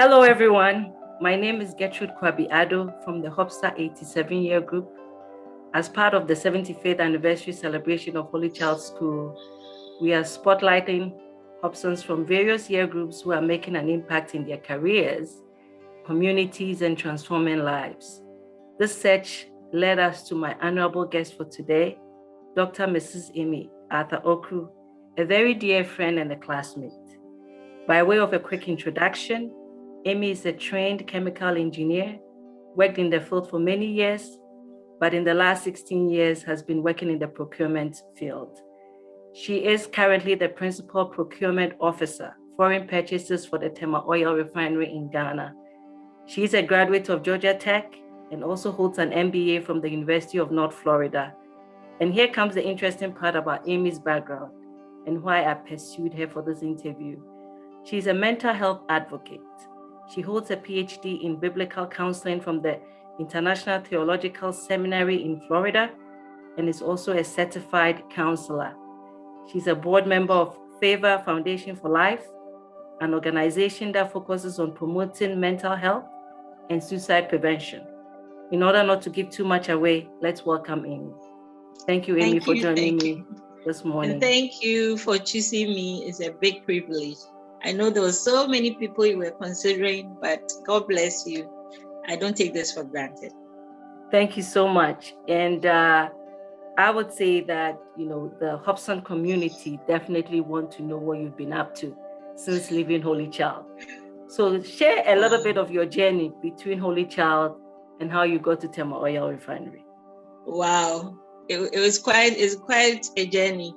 Hello, everyone. My name is Gertrude Kwabi-Addo from the Hopstar 87-year group. As part of the 75th anniversary celebration of Holy Child School, we are spotlighting Hobsons from various year groups who are making an impact in their careers, communities, and transforming lives. This search led us to my honorable guest for today, Dr. Mrs. Amy Arthur-Okruw, a very dear friend and a classmate. By way of a quick introduction, Amy is a trained chemical engineer, worked in the field for many years, but in the last 16 years has been working in the procurement field. She is currently the principal procurement officer, foreign purchases for the Tema oil refinery in Ghana. She is a graduate of Georgia Tech and also holds an MBA from the University of North Florida. And here comes the interesting part about Amy's background and why I pursued her for this interview. She's a mental health advocate. She holds a Ph.D. in biblical counseling from the International Theological Seminary in Florida and is also a certified counselor. She's a board member of Favor Foundation for Life, an organization that focuses on promoting mental health and suicide prevention. In order not to give too much away, let's welcome Amy. Thank you, Amy, for joining me this morning. And thank you for choosing me. It's a big privilege. I know there were so many people you were considering, but God bless you. I don't take this for granted. Thank you so much. And I would say that, the Hobson community definitely want to know what you've been up to since leaving Holy Child. So share a little bit of your journey between Holy Child and how you got to Tema Oil Refinery. Wow. It's quite a journey.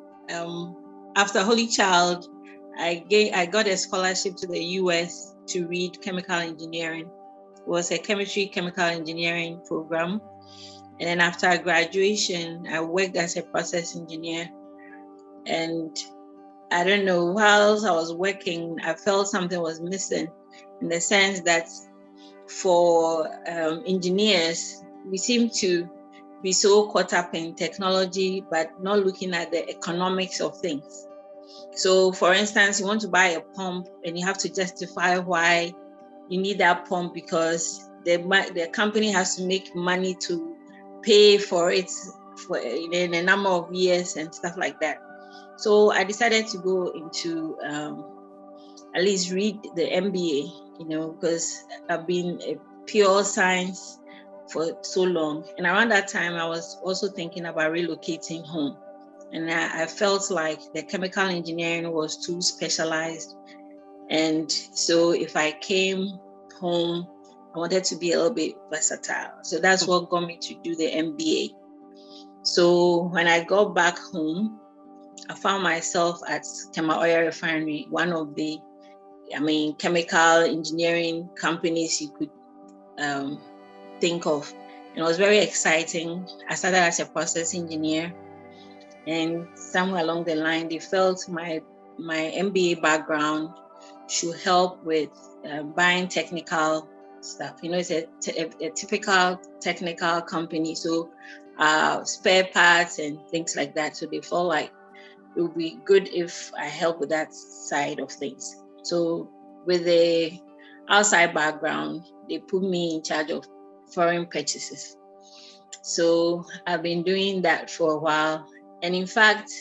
After Holy Child, I got a scholarship to the US to read chemical engineering. It was a chemical engineering program. And then after graduation, I worked as a process engineer. And I don't know, whilst I was working, I felt something was missing in the sense that for engineers, we seem to be so caught up in technology, but not looking at the economics of things. So for instance, you want to buy a pump and you have to justify why you need that pump because the company has to make money to pay for it for in a number of years and stuff like that. So I decided to go into at least read the MBA, because I've been a pure science for so long. And around that time, I was also thinking about relocating home. And I felt like the chemical engineering was too specialized. And so if I came home, I wanted to be a little bit versatile. So that's what got me to do the MBA. So when I got back home, I found myself at Tema Oil Refinery, one of the, chemical engineering companies you could think of. And it was very exciting. I started as a process engineer. And somewhere along the line, they felt my MBA background should help with buying technical stuff. It's a typical technical company, so spare parts and things like that. So they felt like it would be good if I help with that side of things. So with the outside background, they put me in charge of foreign purchases. So I've been doing that for a while. And in fact,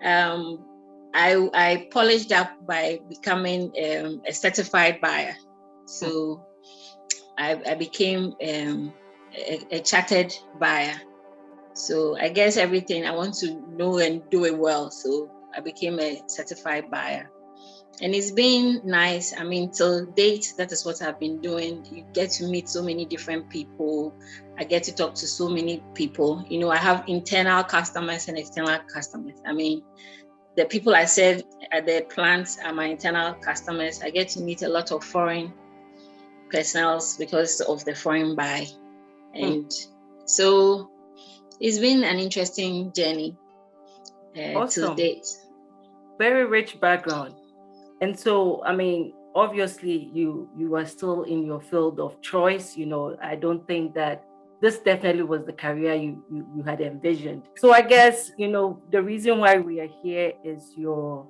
I polished up by becoming a certified buyer. So I became a chartered buyer. So I guess everything I want to know and do it well. So I became a certified buyer. And it's been nice. Till date, that is what I've been doing. You get to meet so many different people. I get to talk to so many people. I have internal customers and external customers. The people I serve at the plants are my internal customers. I get to meet a lot of foreign personnel because of the foreign buy. And so it's been an interesting journey Awesome. to date. Very rich background. And so, obviously you are still in your field of choice. I don't think that this definitely was the career you had envisioned. So I guess, the reason why we are here is your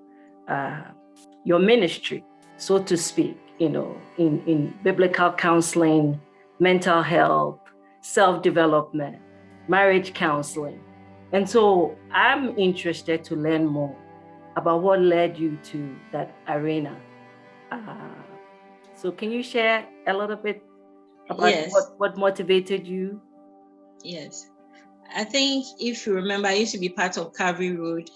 ministry, so to speak. in biblical counseling, mental health, self-development, marriage counseling. And so I'm interested to learn more about what led you to that arena. So can you share a little bit about what motivated you? Yes. I think if you remember, I used to be part of Calvary Road.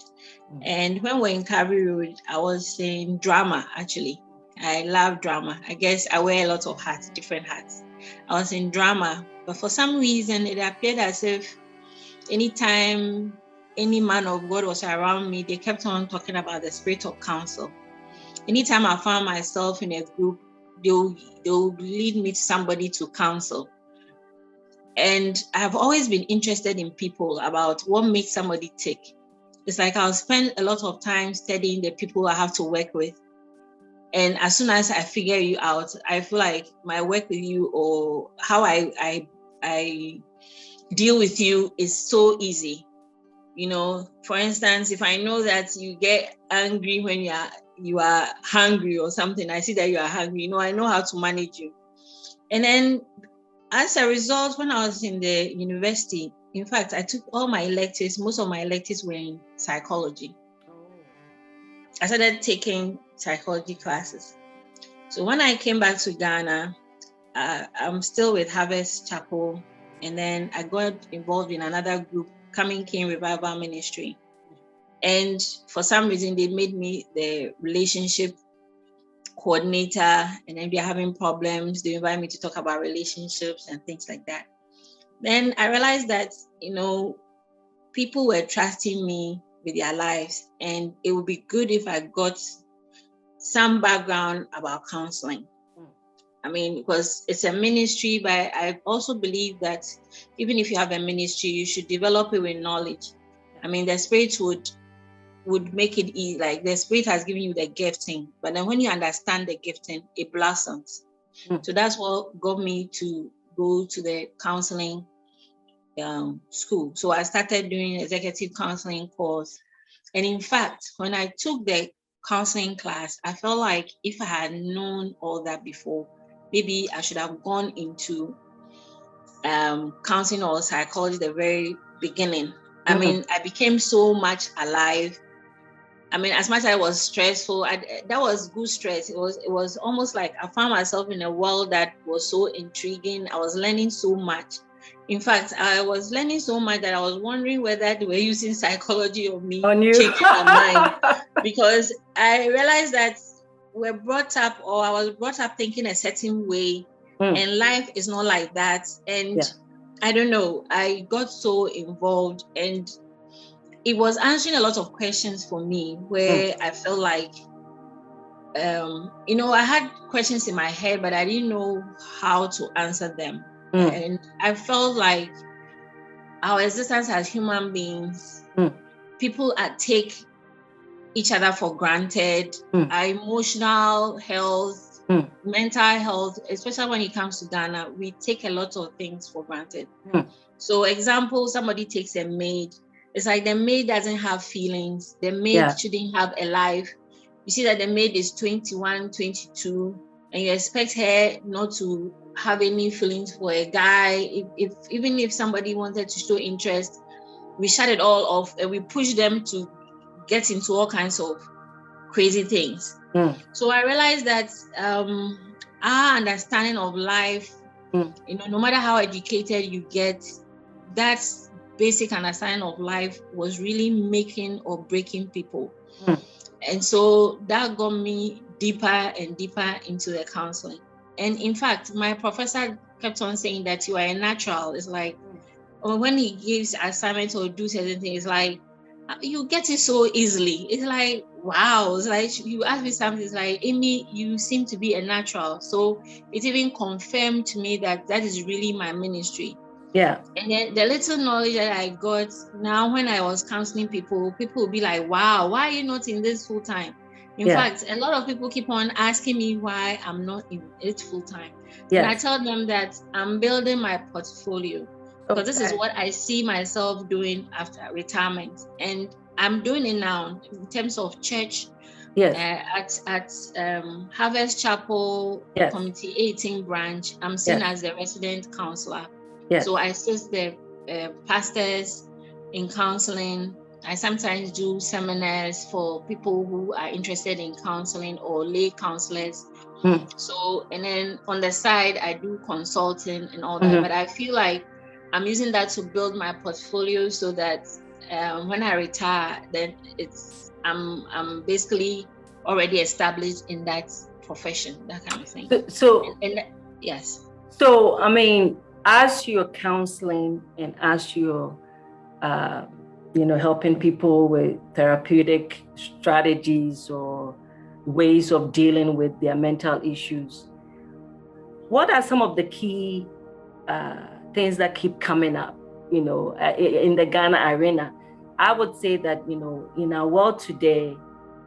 And when we're in Calvary Road, I was in drama, actually. I love drama. I guess I wear a lot of hats, different hats. I was in drama, but for some reason, it appeared as if anytime any man of God was around me, they kept on talking about the spirit of counsel. Anytime I found myself in a group, they'll lead me to somebody to counsel. And I've always been interested in people, about what makes somebody tick. It's like I'll spend a lot of time studying the people I have to work with. And as soon as I figure you out, I feel like my work with you or how I deal with you is so easy. For instance, if I know that you get angry when you are hungry or something, I see that you are hungry, I know how to manage you. And then as a result, when I was in the university, in fact, I took all my electives. Most of my electives were in psychology. I started taking psychology classes. So when I came back to Ghana, I'm still with Harvest Chapel. And then I got involved in another group, Coming King Revival Ministry. And for some reason, they made me the relationship coordinator. And then they're having problems. They invite me to talk about relationships and things like that. Then I realized that, people were trusting me with their lives, and it would be good if I got some background about counseling. Because it's a ministry, but I also believe that even if you have a ministry, you should develop it with knowledge. The Spirit would make it easy. Like the Spirit has given you the gifting, but then when you understand the gifting, it blossoms. So that's what got me to go to the counseling school. So I started doing executive counseling course. And in fact, when I took the counseling class, I felt like if I had known all that before, maybe I should have gone into counseling or psychology at the very beginning. I became so much alive. As much as I was stressful, that was good stress. It was almost like I found myself in a world that was so intriguing. I was learning so much. In fact, I was learning so much that I was wondering whether they were using psychology on me, changing my mind, because I realized that I was brought up thinking a certain way, and life is not like that. And I don't know, I got so involved, and it was answering a lot of questions for me where I felt like, I had questions in my head, but I didn't know how to answer them. And I felt like our existence as human beings, people take each other for granted. Our emotional health, mental health, especially when it comes to Ghana, we take a lot of things for granted. So example, somebody takes a maid. It's like the maid doesn't have feelings. The maid shouldn't have a life. You see that the maid is 21, 22, and you expect her not to have any feelings for a guy. Even if somebody wanted to show interest, we shut it all off and we push them to get into all kinds of crazy things. So I realized that our understanding of life, no matter how educated you get, that basic understanding of life was really making or breaking people. And so that got me deeper and deeper into the counseling. And in fact, my professor kept on saying that you are a natural. It's like, when he gives assignments or do certain things, it's like, you get it so easily. It's like, wow. It's like, you ask me something, it's like, Amy, you seem to be a natural. So it even confirmed to me that is really my ministry. And then the little knowledge that I got now, when I was counseling people will be like, wow, why are you not in this full time? In fact, a lot of people keep on asking me why I'm not in it full time. And I tell them that I'm building my portfolio, because this is what I see myself doing after retirement. And I'm doing it now in terms of church, Yes. At Harvest Chapel Yes. Committee 18 branch. I'm seen as the resident counselor. Yes. So I assist the pastors in counseling. I sometimes do seminars for people who are interested in counseling or lay counselors. So, and then on the side, I do consulting and all that. But I feel like I'm using that to build my portfolio so that when I retire, then I'm basically already established in that profession, that kind of thing. So yes. So, I mean, as you're counseling and as you're, helping people with therapeutic strategies or ways of dealing with their mental issues, what are some of the key things that keep coming up, in the Ghana arena? I would say that, in our world today,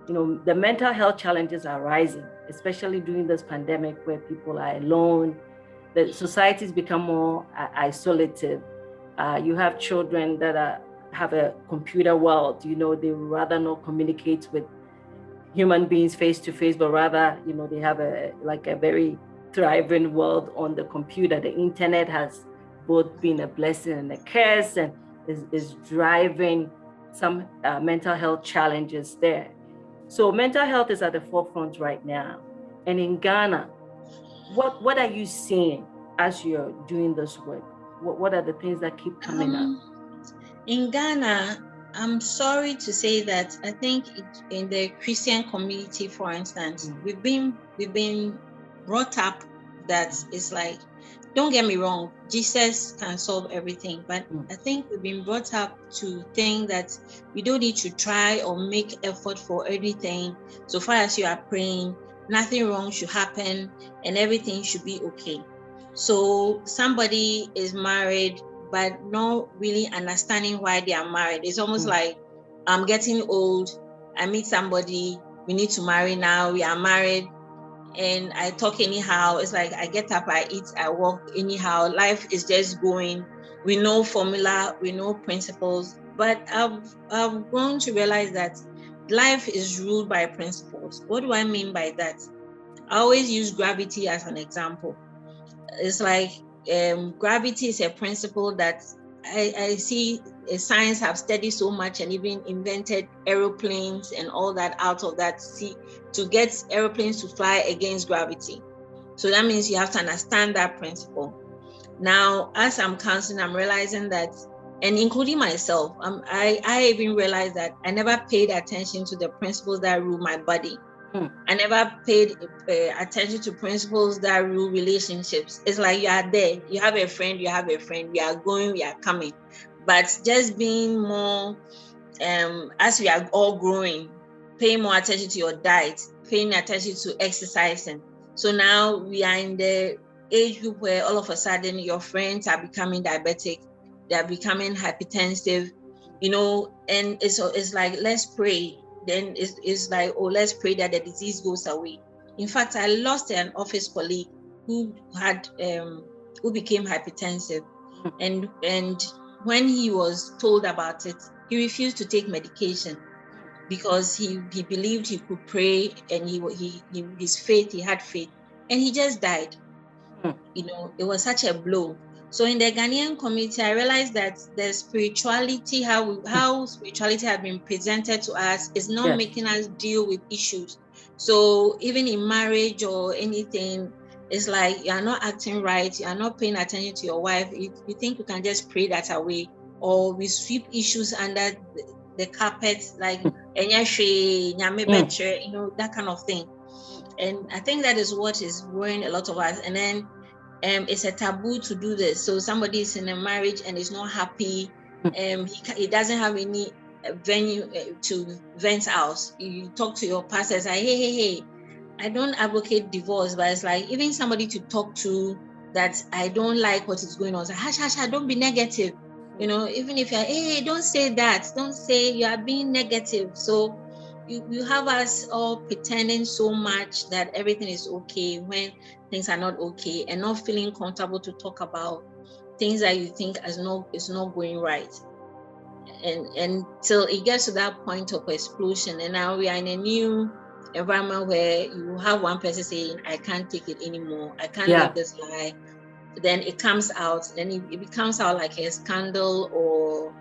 the mental health challenges are rising, especially during this pandemic where people are alone. The societies become more isolated. You have children that have a computer world. They would rather not communicate with human beings face to face, but rather, they have a very thriving world on the computer. The internet has both been a blessing and a curse, and is driving some mental health challenges there. So mental health is at the forefront right now. And in Ghana, what are you seeing as you're doing this work? What are the things that keep coming up? In Ghana, I'm sorry to say that I think in the Christian community, for instance, we've been brought up that it's like, don't get me wrong, Jesus can solve everything. But I think we've been brought up to think that we don't need to try or make effort for everything. So far as you are praying, nothing wrong should happen and everything should be okay. So somebody is married, but not really understanding why they are married. It's almost like, I'm getting old, I meet somebody, we need to marry now, we are married, and I talk anyhow. It's like I get up, I eat, I walk anyhow. Life is just going. We know formula, we know principles, but I've grown to realize that life is ruled by principles. What do I mean by that? I always use gravity as an example. It's like gravity is a principle that I see science have studied so much and even invented aeroplanes and all that out of that to get aeroplanes to fly against gravity. So that means you have to understand that principle. Now, as I'm counseling, I'm realizing that, and including myself, I even realized that I never paid attention to the principles that rule my body. I never paid attention to principles that rule relationships. It's like you are there, you have a friend, we are going, we are coming. But just being more, as we are all growing, paying more attention to your diet, paying attention to exercising. So now we are in the age group where all of a sudden your friends are becoming diabetic, they are becoming hypertensive, and it's like, let's pray. Then it's like, oh, let's pray that the disease goes away. In fact, I lost an office colleague who became hypertensive, and when he was told about it, he refused to take medication because he believed he could pray, and he had faith, and he just died. It was such a blow. So in the Ghanaian community, I realized that the spirituality, how spirituality has been presented to us, is not making us deal with issues. So even in marriage or anything, it's like you are not acting right, you are not paying attention to your wife. You think you can just pray that away, or we sweep issues under the carpet, like that kind of thing. And I think that is what is worrying a lot of us. And then it's a taboo to do this. So somebody is in a marriage and is not happy, he doesn't have any venue to vent out. You talk to your pastor, say, hey, I don't advocate divorce, but it's like, even somebody to talk to that I don't like what is going on. So hush, don't be negative. Even if you're, hey, don't say that. Don't say you are being negative. So you have us all pretending so much that everything is okay when things are not okay, and not feeling comfortable to talk about things that you think is not going right. And till it gets to that point of explosion, and now we are in a new environment where you have one person saying, I can't take it anymore, I can't live this life, then it comes out, then it becomes out like a scandal. Or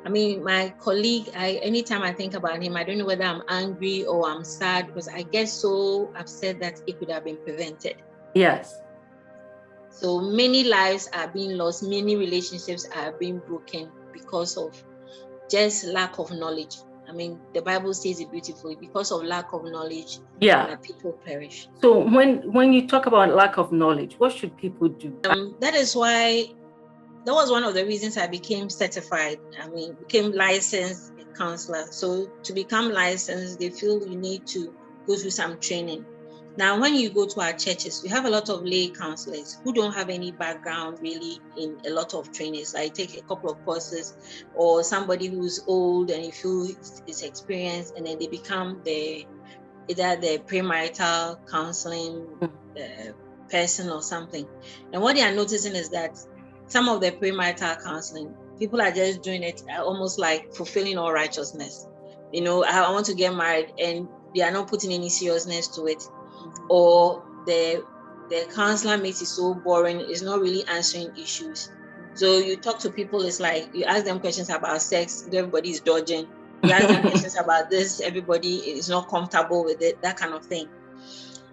I mean, my colleague, anytime I think about him, I don't know whether I'm angry or I'm sad, because I get so upset that it could have been prevented. Yes. So many lives are being lost, many relationships are being broken because of just lack of knowledge. I mean, the Bible says it beautifully, because of lack of knowledge, my people perish. So when you talk about lack of knowledge, what should people do? That is why, that was one of the reasons I became certified. I mean, became licensed counselor. So to become licensed, they feel you need to go through some training. Now, when you go to our churches, we have a lot of lay counselors who don't have any background really in a lot of trainings. Like take a couple of courses, or somebody who's old and you feel is experienced, and then they become either the premarital counseling person or something. And what they are noticing is that some of the premarital counseling, people are just doing it almost like fulfilling all righteousness. You know, I want to get married, and they are not putting any seriousness to it. Or the counselor makes it so boring, it's not really answering issues. So you talk to people, it's like you ask them questions about sex, everybody is dodging. You ask them questions about this, everybody is not comfortable with it, that kind of thing.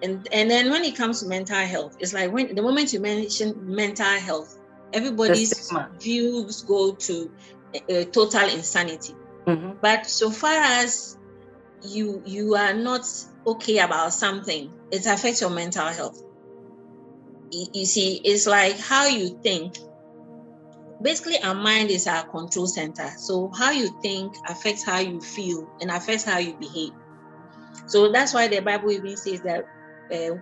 And then when it comes to mental health, it's like the moment you mention mental health, everybody's views go to total insanity. But so far as you are not okay about something, it affects your mental health. You see, it's like how you think. Basically, our mind is our control center. So how you think affects how you feel and affects how you behave. So that's why the Bible even says that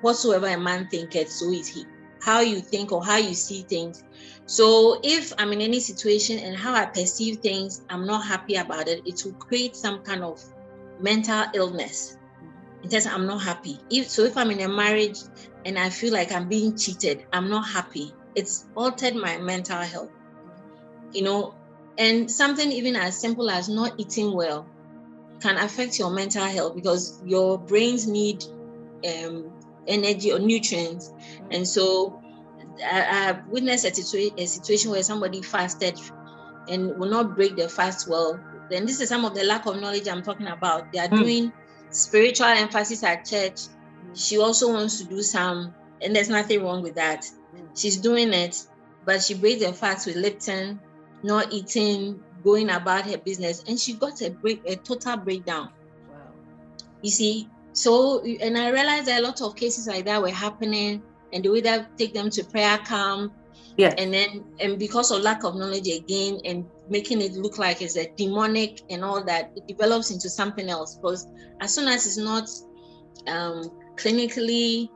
whatsoever a man thinketh, so is he. How you think or how you see things. So if I'm in any situation and how I perceive things, I'm not happy about it, it will create some kind of mental illness. It says I'm not happy. If I'm in a marriage and I feel like I'm being cheated, I'm not happy. It's altered my mental health. You know, and something even as simple as not eating well can affect your mental health, because your brains need energy or nutrients. And so I've witnessed a situation where somebody fasted and will not break the fast well. Then this is some of the lack of knowledge I'm talking about. They are doing spiritual emphasis at church. She also wants to do some, and there's nothing wrong with that. She's doing it, but she breaks the fast with Lipton, not eating, going about her business, and she got a total breakdown. Wow. You see, so, and I realized that a lot of cases like that were happening, and they would either take them to prayer camp, and because of lack of knowledge again, and making it look like it's a demonic and all that, it develops into something else. Because as soon as it's not clinically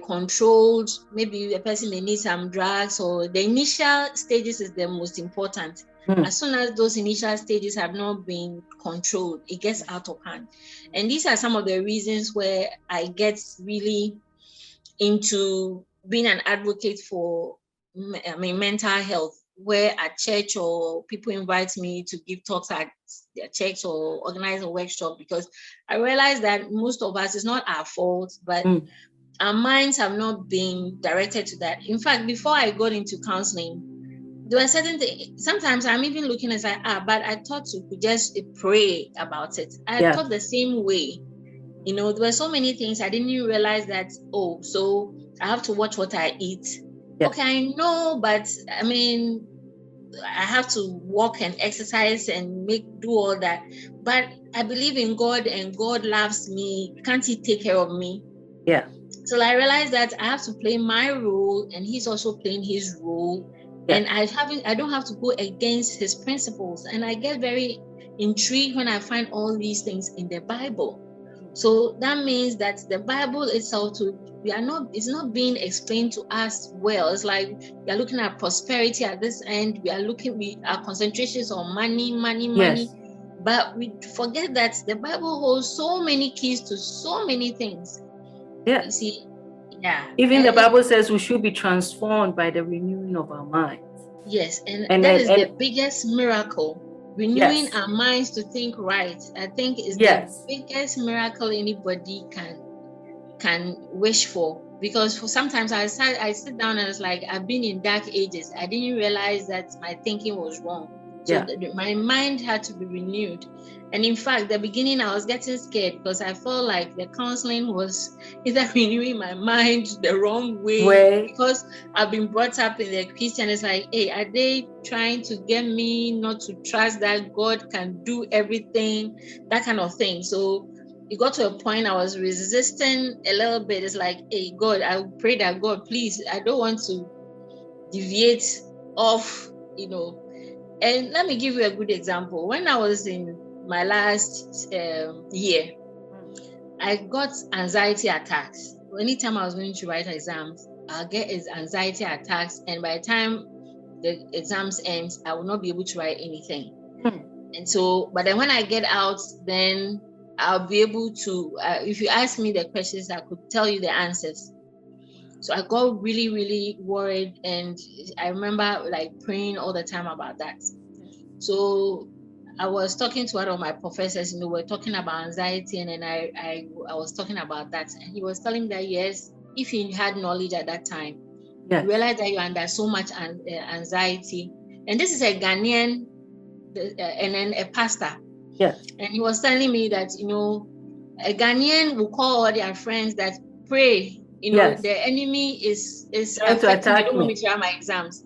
controlled, maybe a person may need some drugs, or the initial stages is the most important. As soon as those initial stages have not been controlled, it gets out of hand. And these are some of the reasons where I get really into being an advocate for mental health, where at church or people invite me to give talks at their church or organize a workshop, because I realize that most of us, it's not our fault, but our minds have not been directed to that. In fact, before I got into counseling, there were certain things. Sometimes I'm even looking and say, but I thought you could just pray about it. I thought the same way. You know, there were so many things I didn't even realize that, so I have to watch what I eat. Okay, I know, but I mean, I have to walk and exercise and do all that. But I believe in God, and God loves me. Can't He take care of me? Yeah. So I realized that I have to play my role, and He's also playing His role. And I don't have to go against His principles. And I get very intrigued when I find all these things in the Bible. So that means that the Bible itself, it's not being explained to us well. It's like we are looking at prosperity at this end. Our concentration is on money, but we forget that the Bible holds so many keys to so many things. Yeah. You see, Even the Bible says we should be transformed by the renewing of our minds. Yes, and that is the biggest miracle. renewing our minds to think right, I think is the biggest miracle anybody can wish for. Because for sometimes I sit down and it's like, I've been in dark ages. I didn't realize that my thinking was wrong. So my mind had to be renewed. And in fact, the beginning I was getting scared because I felt like the counseling was either renewing my mind the wrong way. Because I've been brought up in the Christian, it's like, hey, are they trying to get me not to trust that God can do everything, that kind of thing. So it got to a point I was resisting a little bit. It's like, hey, God, I pray that God, please, I don't want to deviate off, And let me give you a good example. When I was in my last year, I got anxiety attacks. Anytime I was going to write exams, I'll get anxiety attacks. And by the time the exams ends, I will not be able to write anything. And so, but then when I get out, then I'll be able to, if you ask me the questions, I could tell you the answers. So I got really, really worried. And I remember like praying all the time about that. So I was talking to one of my professors, we're talking about anxiety. And then I was talking about that. And he was telling me that, yes, if you had knowledge at that time, you realize that you're under so much anxiety. And this is a Ghanaian and then a pastor. And he was telling me that, a Ghanaian will call all their friends that pray, the enemy is affecting me. I don't want me to write my exams.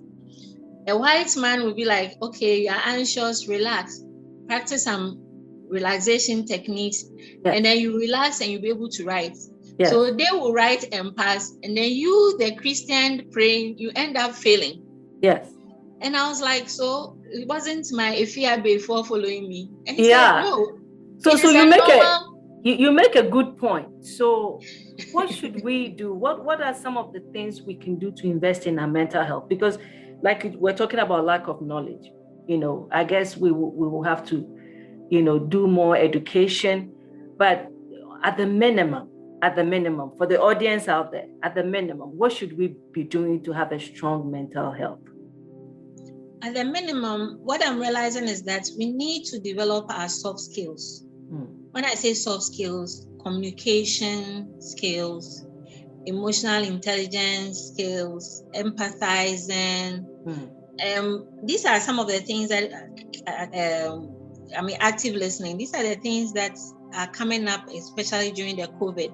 A white man will be like, okay, you're anxious, relax, practice some relaxation techniques, and then you relax and you'll be able to write. So they will write and pass, and then you, the Christian praying, you end up failing. And I was like, so it wasn't my Efia before following me. And he said, no. So you make a good point. So what should we do? What are some of the things we can do to invest in our mental health? Because like we're talking about lack of knowledge, I guess we will have to, do more education. But at the minimum, for the audience out there, at the minimum, what should we be doing to have a strong mental health? At the minimum, what I'm realizing is that we need to develop our soft skills. When I say soft skills, communication skills, emotional intelligence skills, empathizing. These are some of the things that, active listening. These are the things that are coming up, especially during the COVID.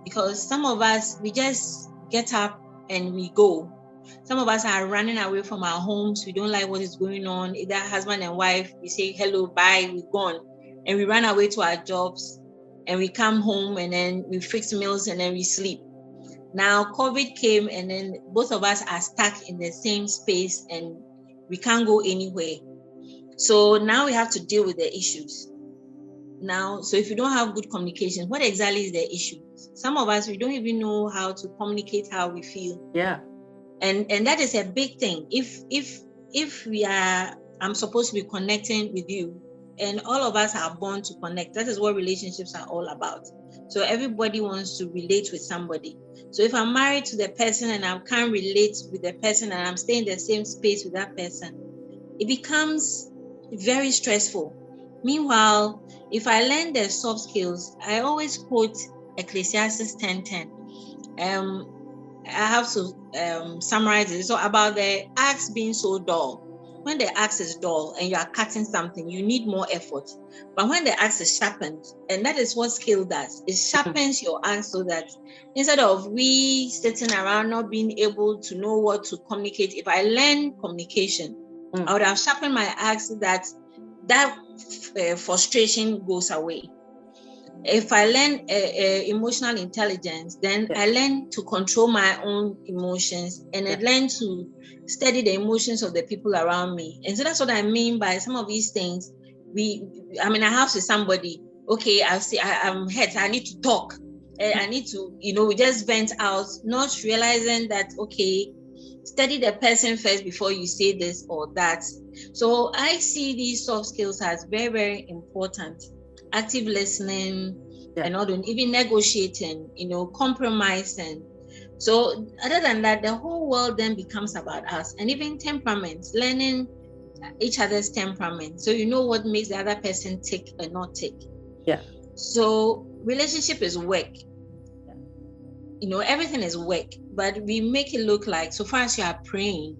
Because some of us, we just get up and we go. Some of us are running away from our homes. We don't like what is going on. Either husband and wife, we say hello, bye, we're gone. And we run away to our jobs and we come home and then we fix meals and then we sleep. Now COVID came and then both of us are stuck in the same space and we can't go anywhere. So now we have to deal with the issues. Now, so if you don't have good communication, what exactly is the issue? Some of us, we don't even know how to communicate how we feel. And that is a big thing. If I'm supposed to be connecting with you, and all of us are born to connect. That is what relationships are all about. So everybody wants to relate with somebody. So if I'm married to the person and I can't relate with the person and I'm staying in the same space with that person, it becomes very stressful. Meanwhile, if I learn the soft skills, I always quote Ecclesiastes 10:10. I have to summarize it. So about the axe being so dull. When the axe is dull and you are cutting something, you need more effort. But when the axe is sharpened, and that is what skill does, it sharpens your axe so that instead of we sitting around not being able to know what to communicate, if I learn communication, I would have sharpened my axe so that frustration goes away. If I learn emotional intelligence, then I learn to control my own emotions and I learn to study the emotions of the people around me. And so that's what I mean by some of these things. I have to somebody, okay, I'm hurt, I need to talk. I need to, we just vent out, not realizing that, okay, study the person first before you say this or that. So I see these soft skills as very, very important. Active listening, and even negotiating, compromising. So other than that, the whole world then becomes about us. And even temperament, learning each other's temperament. So you know what makes the other person tick or not tick. Yeah. So relationship is work. Yeah. You know, everything is work, but we make it look like so far as you are praying.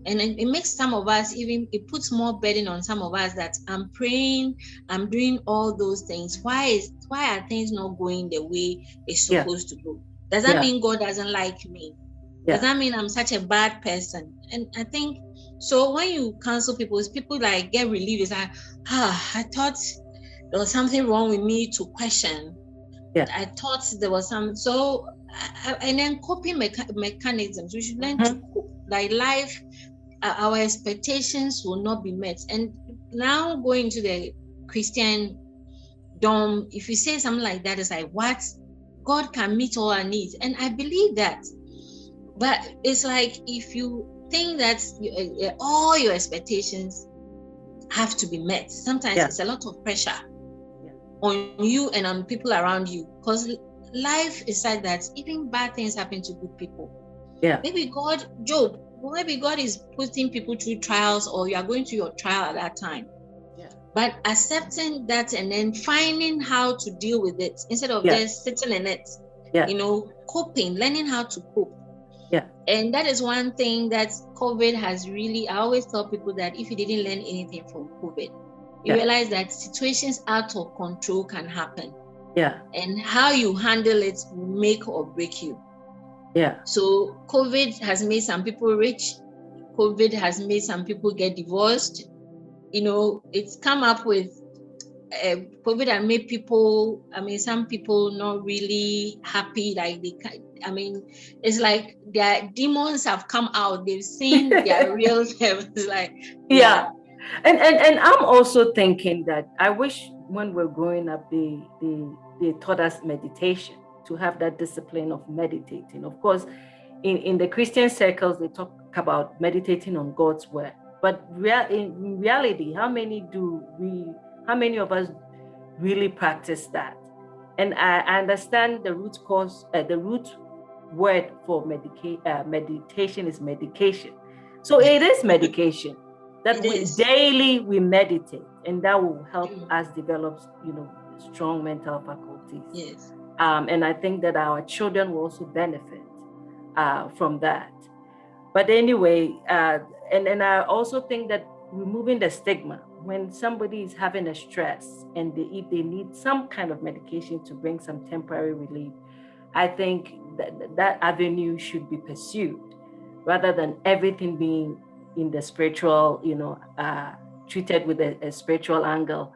And it makes some of us, even it puts more burden on some of us that I'm praying, I'm doing all those things. Why are things not going the way it's supposed to go? Does that mean God doesn't like me? Does that mean I'm such a bad person? And I think so when you counsel people like get relieved. It's like, I thought there was something wrong with me to question. Yeah. I thought there was some. So and then coping mechanisms. We should learn to cope. Like life, our expectations will not be met. And now going to the Christian dom, if you say something like that, it's like, what? God can meet all our needs. And I believe that. But it's like if you think that all your expectations have to be met, sometimes it's a lot of pressure on you and on people around you. Because life is like that. Even bad things happen to good people. Yeah. Maybe God is putting people through trials, or you are going through your trial at that time. Yeah. But accepting that and then finding how to deal with it instead of just sitting in it. Yeah. You know, coping, learning how to cope. Yeah. And that is one thing that COVID has really, I always tell people that if you didn't learn anything from COVID, you realize that situations out of control can happen. Yeah. And how you handle it will make or break you. Yeah. So COVID has made some people rich. COVID has made some people get divorced. You know, it's come up with COVID and made people, some people not really happy. Like it's like their demons have come out. They've seen their real self. It's like, yeah. And I'm also thinking that I wish when we're growing up, they taught us meditation, to have that discipline of meditating. Of course, in the Christian circles, they talk about meditating on God's word. But in reality, how many of us really practice that? And I understand the root word for meditation is medication. So it is medication that daily we meditate, and that will help us develop, strong mental faculties. Yes. And I think that our children will also benefit from that. But anyway, and I also think that removing the stigma, when somebody is having a stress and if they need some kind of medication to bring some temporary relief, I think that avenue should be pursued rather than everything being in the spiritual, treated with a spiritual angle.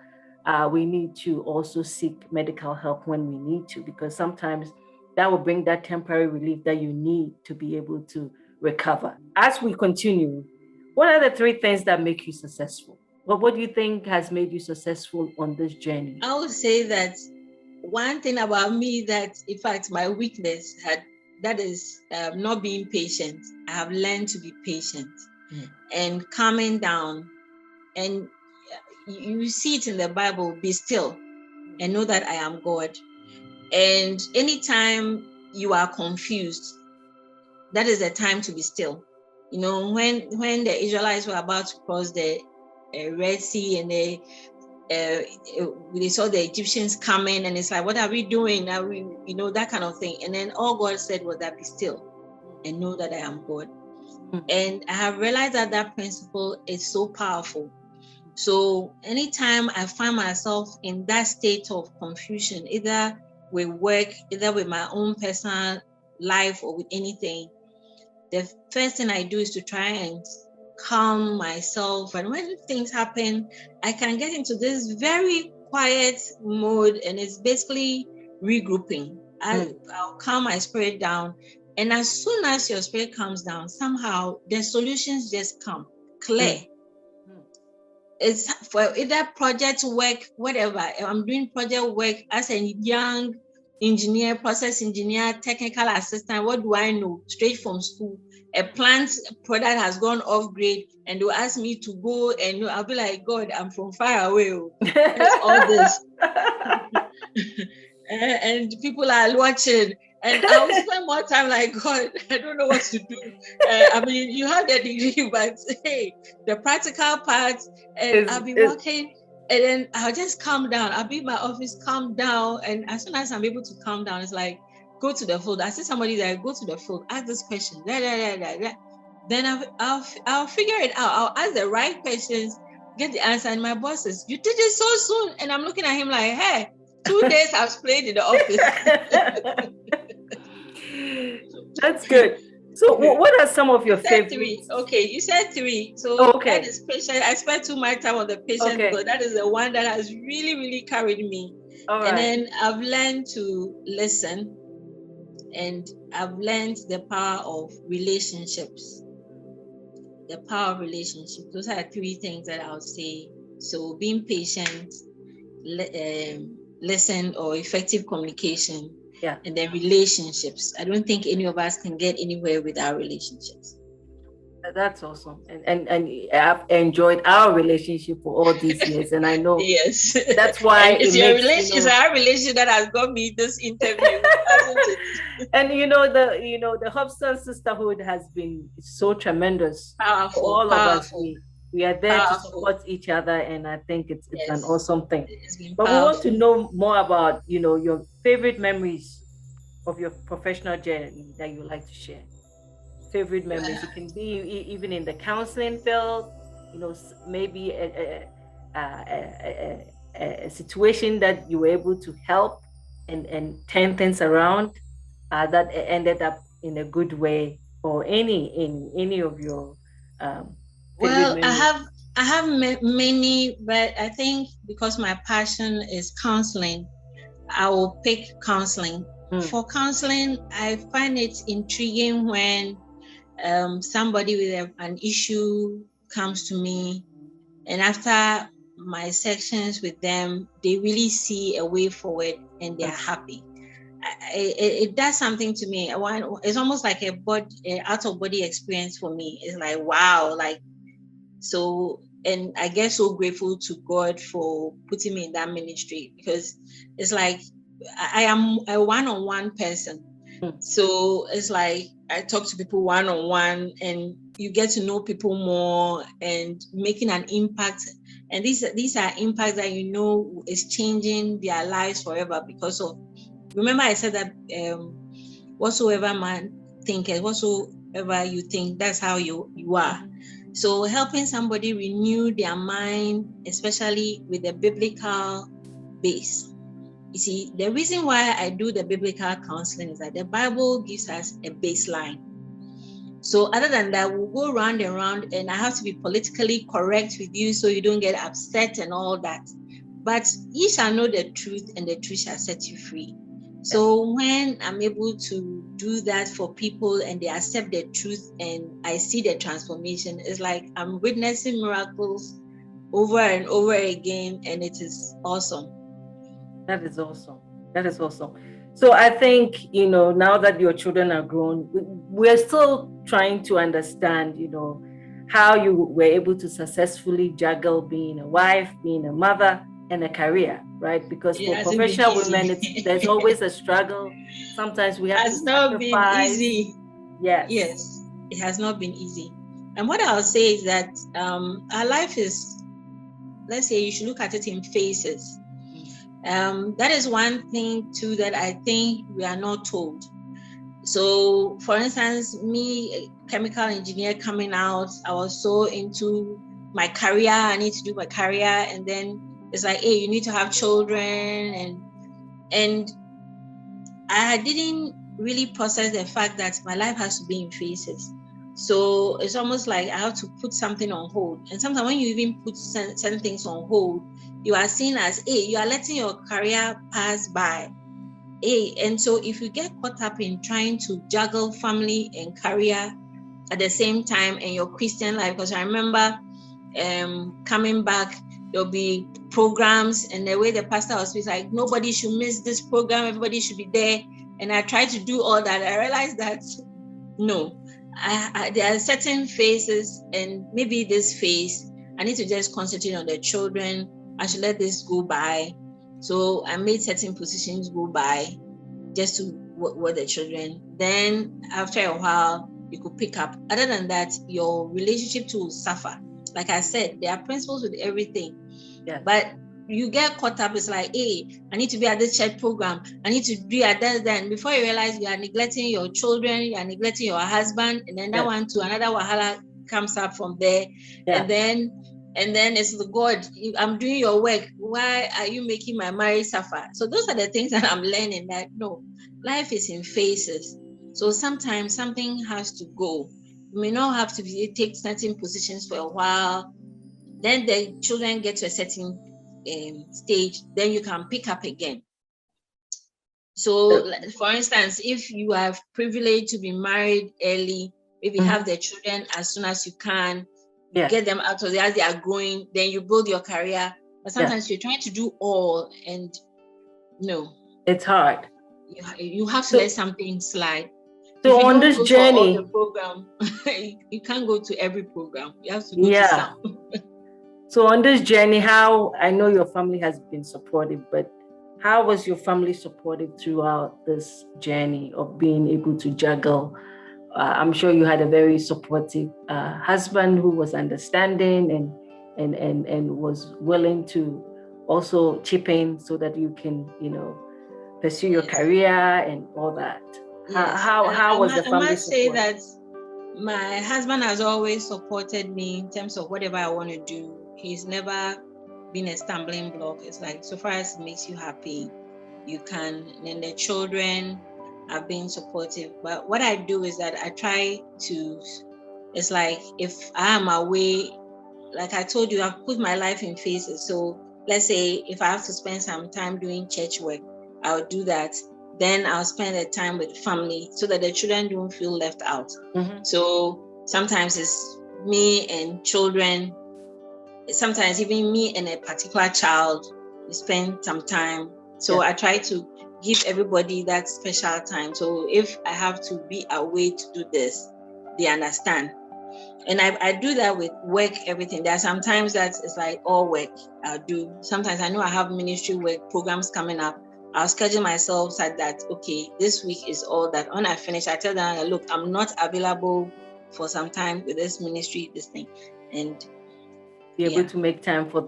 We need to also seek medical help when we need to, because sometimes that will bring that temporary relief that you need to be able to recover. As we continue, what are the 3 things that make you successful? What do you think has made you successful on this journey? I would say that one thing about me that, in fact, my weakness that is not being patient. I have learned to be patient and calming down. And you see it in the Bible, be still and know that I am God. And anytime you are confused, that is the time to be still. You know, when the Israelites were about to cross the Red Sea and they saw the Egyptians coming, and it's like, what are we doing? That kind of thing. And then all God said was that be still and know that I am God. And I have realized that principle is so powerful. So anytime I find myself in that state of confusion, either with work, either with my own personal life or with anything, the first thing I do is to try and calm myself. And when things happen, I can get into this very quiet mode, and it's basically regrouping. I'll calm my spirit down. And as soon as your spirit calms down, somehow the solutions just come clear. It's for either project work, whatever. I'm doing project work as a young engineer, process engineer, technical assistant. What do I know? Straight from school. A plant product has gone off grade, and they'll ask me to go, and I'll be like, God, I'm from far away. It's all this. And people are watching. And I will spend more time like, God, I don't know what to do. I mean, you have the degree, but hey, the practical part, and I'll be working, and then I'll just calm down. I'll be in my office, calm down. And as soon as I'm able to calm down, it's like, go to the field. I see somebody there, go to the field, ask this question, then I'll figure it out. I'll ask the right questions, get the answer. And my boss says, you did it so soon. And I'm looking at him like, hey, 2 days I've played in the office. That's good. So what are some of your favorites? 3. Okay, you said 3. So that is patient. I spent too much time on the patient because that is the one that has really, really carried me. And then I've learned to listen, and I've learned the power of relationships. The power of relationships. Those are 3 things that I'll say. So being patient, listen, or effective communication, and then relationships. I don't think any of us can get anywhere without relationships. That's awesome. And I've enjoyed our relationship for all these years, and I know yes, that's why it's your relationship. It's our relationship that has got me this interview, hasn't it? And the Hobson sisterhood has been so tremendous. Powerful, for all powerful. of us. We are there to support each other, and I think it's an awesome thing. But we want to know more about your favorite memories of your professional journey that you like to share. Favorite memories. It can be even in the counseling field, maybe a situation that you were able to help and turn things around that ended up in a good way, or any of your well memories. I have many, but I think because my passion is counseling, I will pick counseling. For counseling, I find it intriguing when somebody with an issue comes to me, and after my sessions with them, they really see a way forward and they're happy. It does something to me. It's almost like a out of body experience for me. It's like, wow, like, so, and I get so grateful to God for putting me in that ministry, because it's like I am a one-on-one person. So it's like I talk to people one-on-one, and you get to know people more and making an impact. And these are impacts that is changing their lives forever because of. Remember, I said that whatsoever man thinketh, whatsoever you think, that's how you are. So helping somebody renew their mind, especially with the biblical base. You see, the reason why I do the biblical counseling is that the Bible gives us a baseline. So other than that, we'll go round and round, and I have to be politically correct with you so you don't get upset and all that. But ye shall know the truth, and the truth shall set you free. So when I'm able to do that for people and they accept the truth and I see the transformation, it's like I'm witnessing miracles over and over again, and it is awesome. That is awesome. That is awesome. So I think, now that your children are grown, we're still trying to understand, how you were able to successfully juggle being a wife, being a mother, and a career, right? Because for professional women, there's always a struggle. Sometimes we have to sacrifice. It has not been easy. Yes, it has not been easy. And what I'll say is that our life is, let's say, you should look at it in phases. That is one thing too that I think we are not told. So, for instance, me, a chemical engineer coming out, I was so into my career. I need to do my career, and then it's like, hey, you need to have children, and I didn't really process the fact that my life has to be in phases. So it's almost like I have to put something on hold. And sometimes when you even put certain things on hold, you are seen as, hey, you are letting your career pass by. Hey, and so if you get caught up in trying to juggle family and career at the same time and your Christian life, because I remember coming back, there'll be programs, and the way the pastor was like, nobody should miss this program, everybody should be there. And I tried to do all that. I realized that no, there are certain phases, and maybe this phase, I need to just concentrate on the children. I should let this go by. So I made certain positions go by just to with the children. Then after a while, you could pick up. Other than that, your relationship too will suffer. Like I said, there are principles with everything. Yes. But you get caught up. It's like, hey, I need to be at this church program. I need to be at that. Then before you realize, you are neglecting your children, you are neglecting your husband, and then that one to another wahala comes up from there. Yeah. And then it's the God, I'm doing your work. Why are you making my marriage suffer? So those are the things that I'm learning, that no, life is in phases. So sometimes something has to go. You may not have to take certain positions for a while. Then the children get to a certain stage, then you can pick up again. So for instance, if you are privileged to be married early, maybe have the children as soon as you can, get them out of there as they are growing, then you build your career. But sometimes you're trying to do all, and no, it's hard. You have to let something slide. So on this journey, all the program, you can't go to every program. You have to go to some. So on this journey, how, I know your family has been supportive, but how was your family supportive throughout this journey of being able to juggle? I'm sure you had a very supportive husband who was understanding and was willing to also chip in so that you can, pursue your career and all that. How was the family I must support? say that my husband has always supported me in terms of whatever I want to do. He's never been a stumbling block. It's like, so far as it makes you happy, you can. And then the children have been supportive. But what I do is that I try to, it's like, if I am away, like I told you, I've put my life in phases. So let's say if I have to spend some time doing church work, I'll do that. Then I'll spend the time with family so that the children don't feel left out. So sometimes it's me and children. Sometimes even me and a particular child, we spend some time. So I try to give everybody that special time. So if I have to be away to do this, they understand. And I do that with work, everything. There are sometimes that it's like all work I'll do. Sometimes I know I have ministry work programs coming up. I'll schedule myself so that, okay, this week is all that. When I finish, I tell them, look, I'm not available for some time with this ministry, this thing. And be able to make time for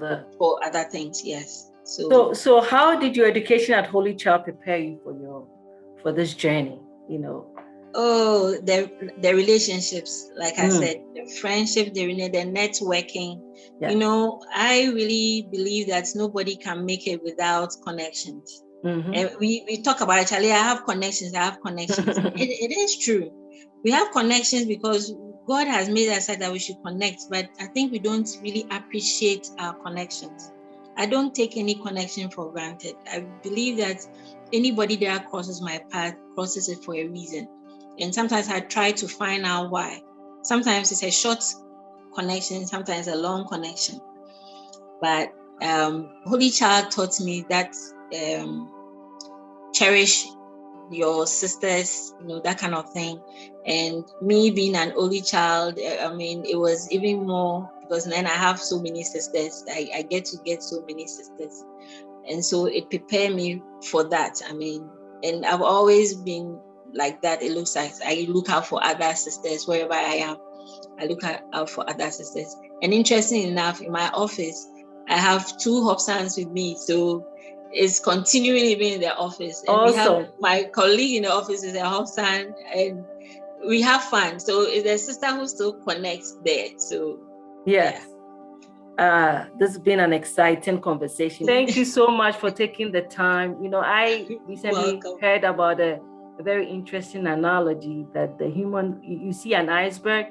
other things, yes. So how did your education at Holy Child prepare you for this journey? Oh, the relationships, like I said, the friendship, the networking. Yeah. I really believe that nobody can make it without connections. And we talk about it, Charlie, I have connections. It is true. We have connections because God has made us say that we should connect, but I think we don't really appreciate our connections. I don't take any connection for granted. I believe that anybody that crosses my path crosses it for a reason. And sometimes I try to find out why. Sometimes it's a short connection, sometimes a long connection. But Holy Child taught me that cherish your sisters, that kind of thing. And me being an only child, it was even more, because then I have so many sisters. I get so many sisters. And so it prepared me for that. And I've always been like that. It looks like I look out for other sisters wherever I am. I look out for other sisters. And interesting enough, in my office, I have 2 Hobsons with me. So it's continuing even in the office. And we have my colleague in the office is a Hobson, and we have fun. So it's a sister who still connects there. So yes. Yeah. This has been an exciting conversation. Thank you so much for taking the time. I recently heard about a very interesting analogy that you see an iceberg,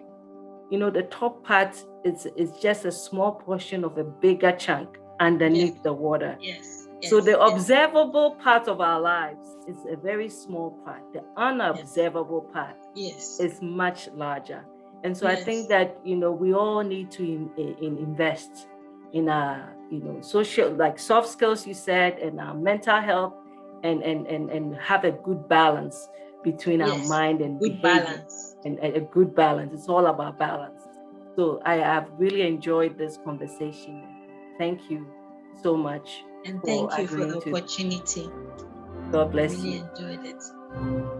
the top part is just a small portion of a bigger chunk underneath the water. Yes. So the observable part of our lives is a very small part. The unobservable part is much larger. And so I think that, we all need to invest in our, social, like soft skills, you said, and our mental health, and have a good balance between our mind and good behavior. Balance. And a good balance. It's all about balance. So I have really enjoyed this conversation. Thank you so much. And thank you for the opportunity. God bless you. I really you. enjoyed it. you.